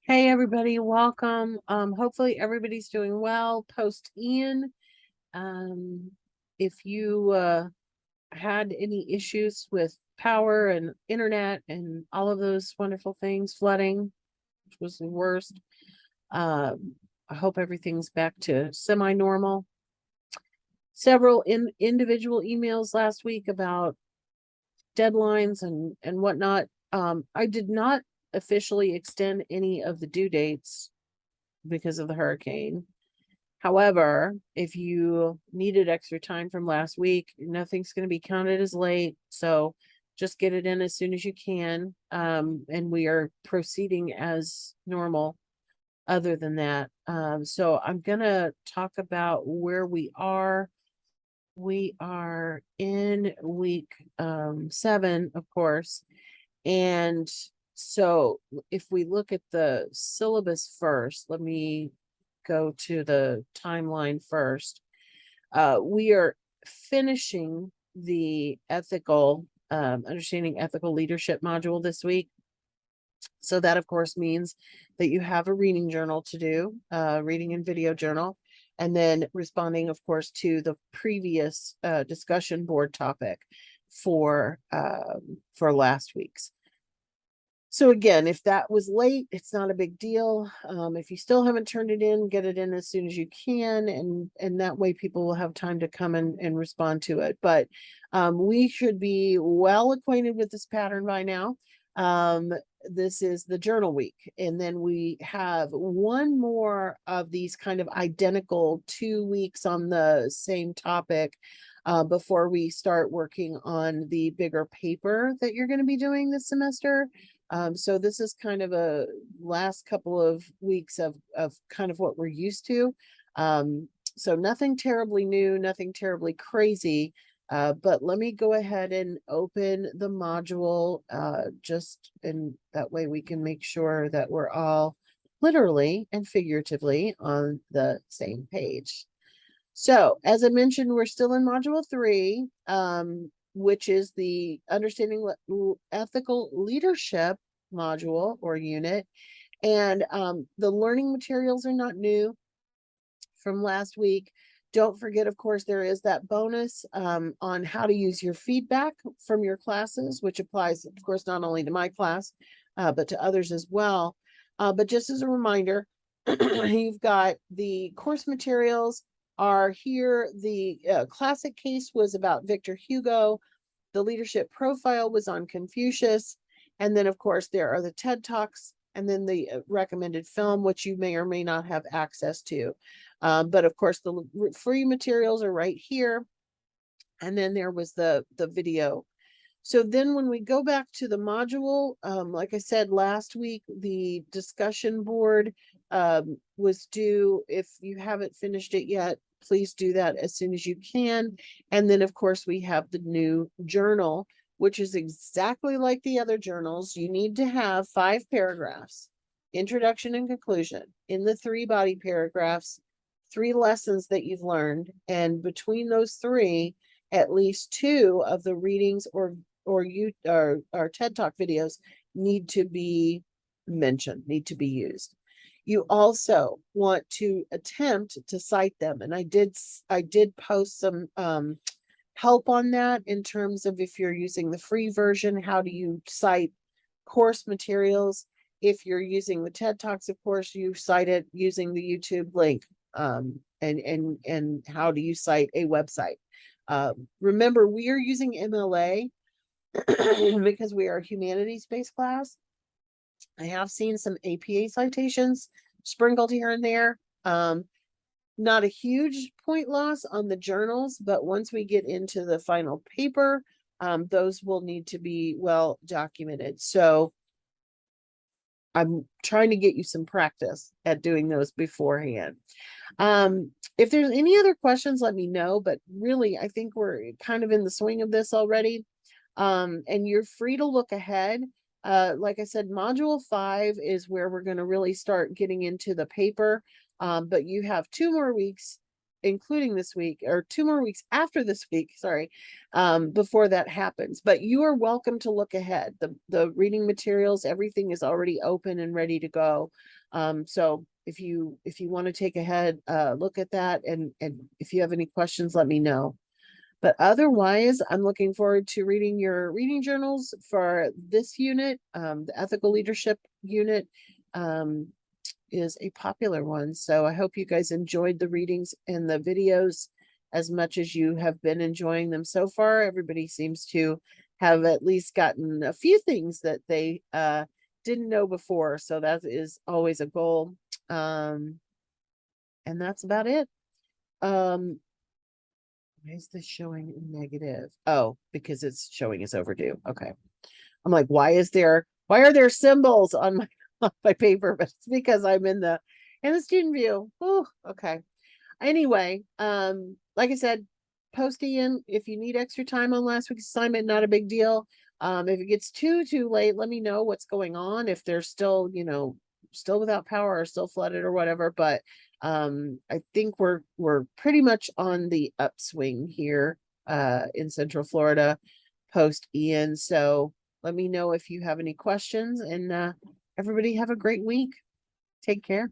Hey everybody, welcome. Hopefully everybody's doing well. Post Ian. If you had any issues with power and internet and all of those wonderful things, flooding, which was the worst. I hope everything's back to semi-normal. Several individual emails last week about deadlines and whatnot. I did not officially extend any of the due dates because of the hurricane. However, if you needed extra time from last week, nothing's going to be counted as late. So just get it in as soon as you can. And we are proceeding as normal other than that. So I'm going to talk about where we are. We are in week 7, of course. And so if we look at the syllabus first, let me go to the timeline first. We are finishing the understanding ethical leadership module this week. So that, of course, means that you have a reading journal to do, reading and video journal, and then responding, of course, to the previous discussion board topic for last week's. So again, if that was late, it's not a big deal. If you still haven't turned it in, get it in as soon as you can, and that way people will have time to come and respond to it. But we should be well acquainted with this pattern by now. This is the journal week, and then we have one more of these kind of identical 2 weeks on the same topic before we start working on the bigger paper that you're going to be doing this semester. So this is kind of a last couple of weeks of kind of what we're used to. So nothing terribly new, nothing terribly crazy. But let me go ahead and open the module just and that way we can make sure that we're all literally and figuratively on the same page. So as I mentioned, we're still in module 3. Which is the understanding ethical leadership module or unit. And the learning materials are not new from last week. Don't forget, of course, there is that bonus on how to use your feedback from your classes, which applies, of course, not only to my class, but to others as well. But just as a reminder, you've got the course materials are here. The classic case was about Victor Hugo. The leadership profile was on Confucius. And then, of course, there are the TED Talks and then the recommended film, which you may or may not have access to. But of course, the free materials are right here. And then there was the video. So then when we go back to the module, like I said, last week, the discussion board was due. If you haven't finished it yet, please do that as soon as you can. And then, of course, we have the new journal, which is exactly like the other journals. You need to have 5 paragraphs, introduction and conclusion. In the 3 body paragraphs, 3 lessons that you've learned. And between those 3, at least 2 of the readings or TED Talk videos need to be mentioned, need to be used. You also want to attempt to cite them. And I did post some help on that in terms of if you're using the free version, how do you cite course materials? If you're using the TED Talks, of course, you cite it using the YouTube link. And how do you cite a website? Remember, we are using MLA because we are a humanities-based class. I have seen some APA citations sprinkled here and there. Not a huge point loss on the journals, but once we get into the final paper, those will need to be well documented. So I'm trying to get you some practice at doing those beforehand. If there's any other questions, let me know, but really, I think we're kind of in the swing of this already. And you're free to look ahead. Like I said, module 5 is where we're going to really start getting into the paper. But you have 2 more weeks including this week, or 2 more weeks after this week, sorry, before that happens. But you are welcome to look ahead. The reading materials, everything is already open and ready to go. So if you want to take ahead, look at that, and if you have any questions, let me know. But otherwise, I'm looking forward to reading your reading journals for this unit. The ethical leadership unit is a popular one. So I hope you guys enjoyed the readings and the videos as much as you have been enjoying them so far. Everybody seems to have at least gotten a few things that they didn't know before. So that is always a goal. And that's about it. Why is this showing negative? Oh, because it's showing as overdue. Okay. I'm like, why are there symbols on my on my paper? But it's because I'm in the student view. Oh, okay. Anyway, like I said, post Ian if you need extra time on last week's assignment, not a big deal. If it gets too late, let me know what's going on. If they're still, still without power or still flooded or whatever. But I think we're pretty much on the upswing here in Central Florida post Ian. So let me know if you have any questions, and everybody have a great week. Take care.